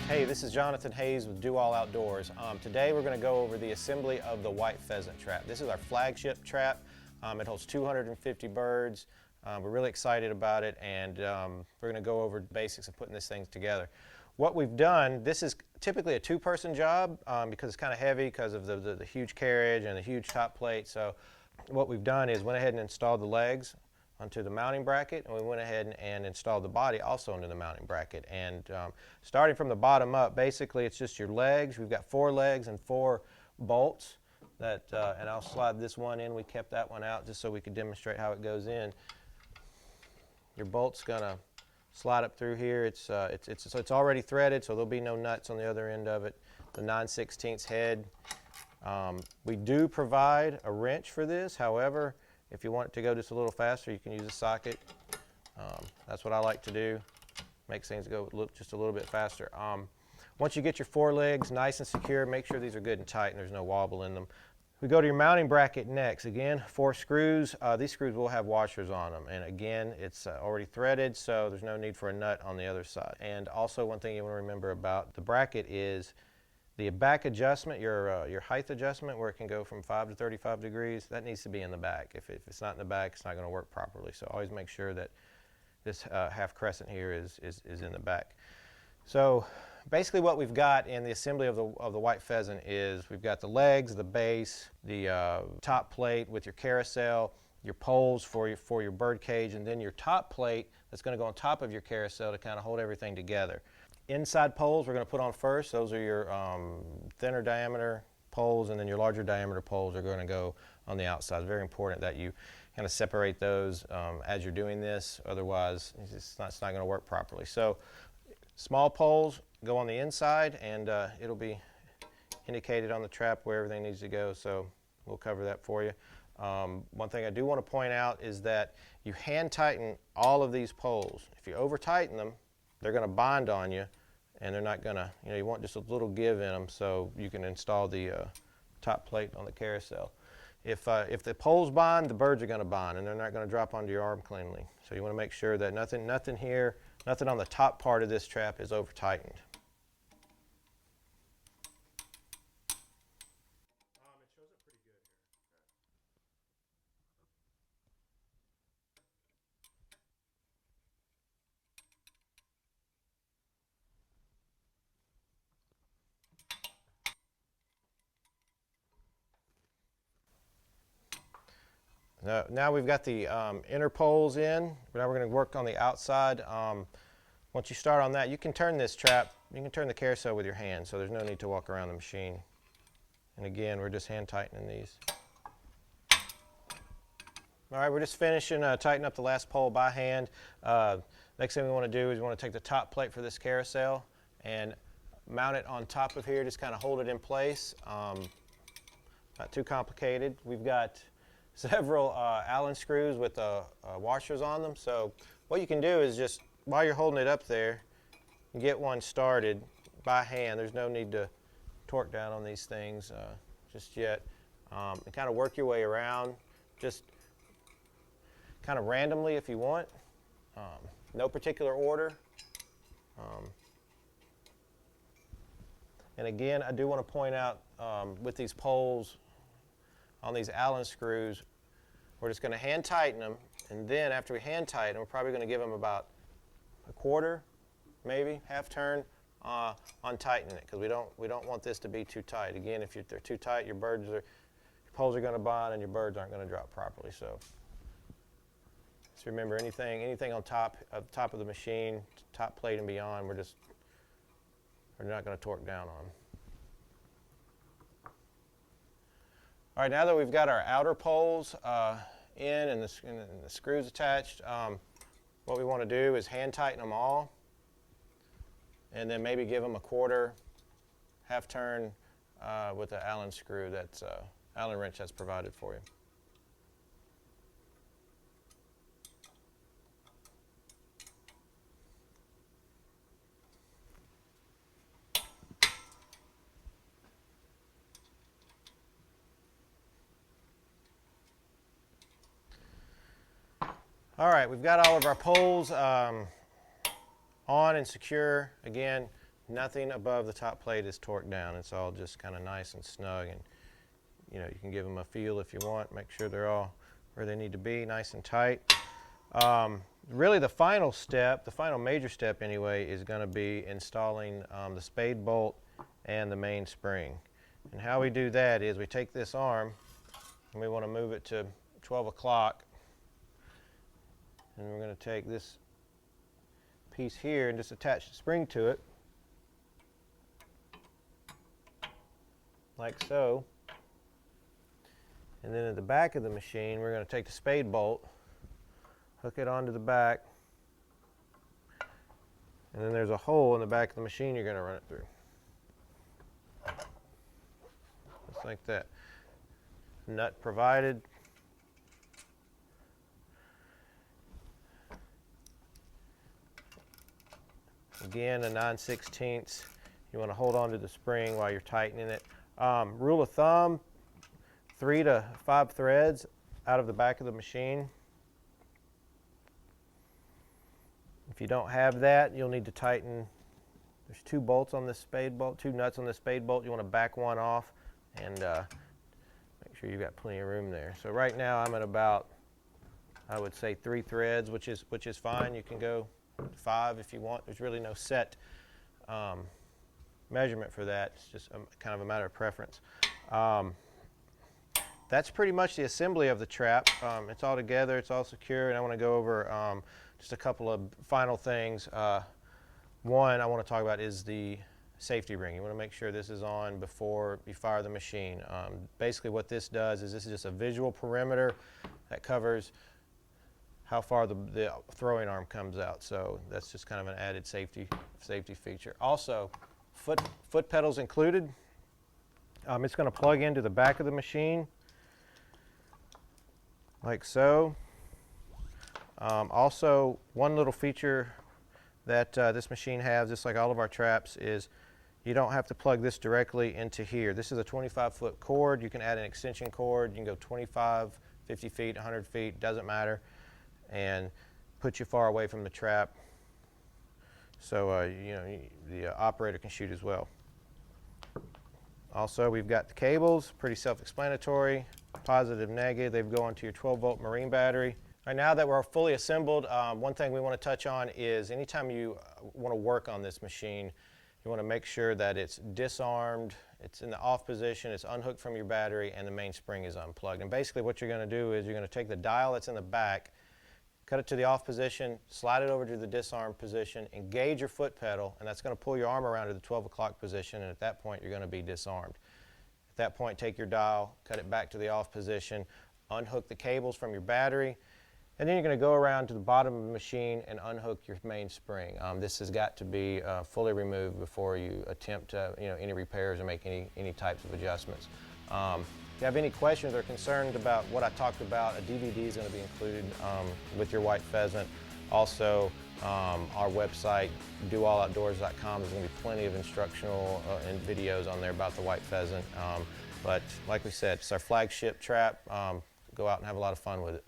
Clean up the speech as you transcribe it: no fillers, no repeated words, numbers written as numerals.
Hey, this is Jonathan Hayes with Do All Outdoors. Today we're going to go over the assembly of the white pheasant trap. This is our flagship trap. It holds 250 birds. We're really excited about it, and we're going to go over the basics of putting this thing together. What we've done, this is typically a two-person job because it's kind of heavy because of the huge carriage and the huge top plate. So what we've done is went ahead and installed the legs onto the mounting bracket, and we went ahead and installed the body also into the mounting bracket. And starting from the bottom up, basically it's just your legs. We've got 4 legs and 4 bolts that, and I'll slide this one in. We kept that one out just so we could demonstrate how it goes in. Your bolt's gonna slide up through here. So it's already threaded, so there'll be no nuts on the other end of it. The 9/16 head. We do provide a wrench for this. However, if you want it to go just a little faster, you can use a socket. That's what I like to do. Makes things go just a little bit faster. Once you get your 4 legs nice and secure, make sure these are good and tight and there's no wobble in them. We go to your mounting bracket next. Again, 4 screws. These screws will have washers on them. And again, it's already threaded, so there's no need for a nut on the other side. And also one thing you want to remember about the bracket is the back adjustment, your height adjustment, where it can go from 5 to 35 degrees, that needs to be in the back. If it's not in the back, it's not going to work properly. So always make sure that this half crescent here is in the back. So basically what we've got in the assembly of the white pheasant is we've got the legs, the base, the top plate with your carousel, your poles for your bird cage, and then your top plate that's going to go on top of your carousel to kind of hold everything together. Inside poles we're going to put on first. Those are your thinner diameter poles, and then your larger diameter poles are going to go on the outside. It's very important that you kind of separate those as you're doing this, otherwise it's not going to work properly. So small poles go on the inside, and it'll be indicated on the trap where everything needs to go, so we'll cover that for you. One thing I do want to point out is that you hand tighten all of these poles. If you over tighten them, they're going to bind on you, and they're not going to, you want just a little give in them so you can install the top plate on the carousel. If the poles bind, the birds are going to bind, and they're not going to drop onto your arm cleanly. So you want to make sure that nothing here, nothing on the top part of this trap is over tightened. It shows up pretty good here. Now we've got the inner poles in. Now we're going to work on the outside. Once you start on that, you can turn this trap, you can turn the carousel with your hand, so there's no need to walk around the machine. And again, we're just hand tightening these. All right, we're just finishing tightening up the last pole by hand. Next thing we want to do is we want to take the top plate for this carousel and mount it on top of here, just kind of hold it in place. Not too complicated. We've got several Allen screws with washers on them. So what you can do is just, while you're holding it up there, you get one started by hand. There's no need to torque down on these things just yet. And kind of work your way around, just kind of randomly if you want. No particular order. And again, I do want to point out with these poles, on these Allen screws, we're just going to hand tighten them, and then after we hand tighten, we're probably going to give them about a quarter, maybe half turn on tightening it, because we don't want this to be too tight. Again, if they're too tight, your poles are going to bind and your birds aren't going to drop properly. So just remember, anything on top of the machine, top plate and beyond, we're not going to torque down on. All right, now that we've got our outer poles in and the screws attached, what we want to do is hand tighten them all, and then maybe give them a quarter, half turn with the Allen screw, Allen wrench that's provided for you. All right, we've got all of our poles on and secure. Again, nothing above the top plate is torqued down. It's all just kind of nice and snug, and you know, you can give them a feel if you want, make sure they're all where they need to be, nice and tight. Really the final step, the final major step anyway, is going to be installing the spade bolt and the main spring. And how we do that is we take this arm and we want to move it to 12 o'clock, and we're going to take this piece here and just attach the spring to it like so. And then at the back of the machine, we're going to take the spade bolt, hook it onto the back, and then there's a hole in the back of the machine you're going to run it through. Just like that. Nut provided. Again, a 9/16. You want to hold on to the spring while you're tightening it. Rule of thumb, 3 to 5 threads out of the back of the machine. If you don't have that, you'll need to tighten. There's 2 bolts on this spade bolt, 2 nuts on the spade bolt. You want to back one off and make sure you've got plenty of room there. So right now I'm at about, I would say 3 threads, which is fine. You can go 5 if you want. There's really no set measurement for that. It's just kind of a matter of preference. That's pretty much the assembly of the trap. It's all together, it's all secure, and I want to go over just a couple of final things. One I want to talk about is the safety ring. You want to make sure this is on before you fire the machine. Basically what this does is this is just a visual perimeter that covers how far the throwing arm comes out. So that's just kind of an added safety feature. Also, foot pedals included. It's going to plug into the back of the machine like so. Also, one little feature that this machine has, just like all of our traps, is you don't have to plug this directly into here. This is a 25-foot cord. You can add an extension cord. You can go 25, 50 feet, 100 feet, doesn't matter, and put you far away from the trap, so you know, the operator can shoot as well. Also, we've got the cables, pretty self-explanatory, positive, negative. They go onto your 12-volt marine battery. All right, now that we're fully assembled, one thing we want to touch on is anytime you want to work on this machine, you want to make sure that it's disarmed, it's in the off position, it's unhooked from your battery, and the main spring is unplugged. And basically what you're going to do is you're going to take the dial that's in the back, cut it to the off position, slide it over to the disarmed position, engage your foot pedal, and that's going to pull your arm around to the 12 o'clock position, and at that point you're going to be disarmed. At that point, take your dial, cut it back to the off position, unhook the cables from your battery, and then you're going to go around to the bottom of the machine and unhook your main spring. This has got to be fully removed before you attempt any repairs or make any types of adjustments. If you have any questions or concerns about what I talked about, a DVD is going to be included with your white pheasant. Also, our website, doalloutdoors.com, there's going to be plenty of instructional and videos on there about the white pheasant. But like we said, it's our flagship trap. Go out and have a lot of fun with it.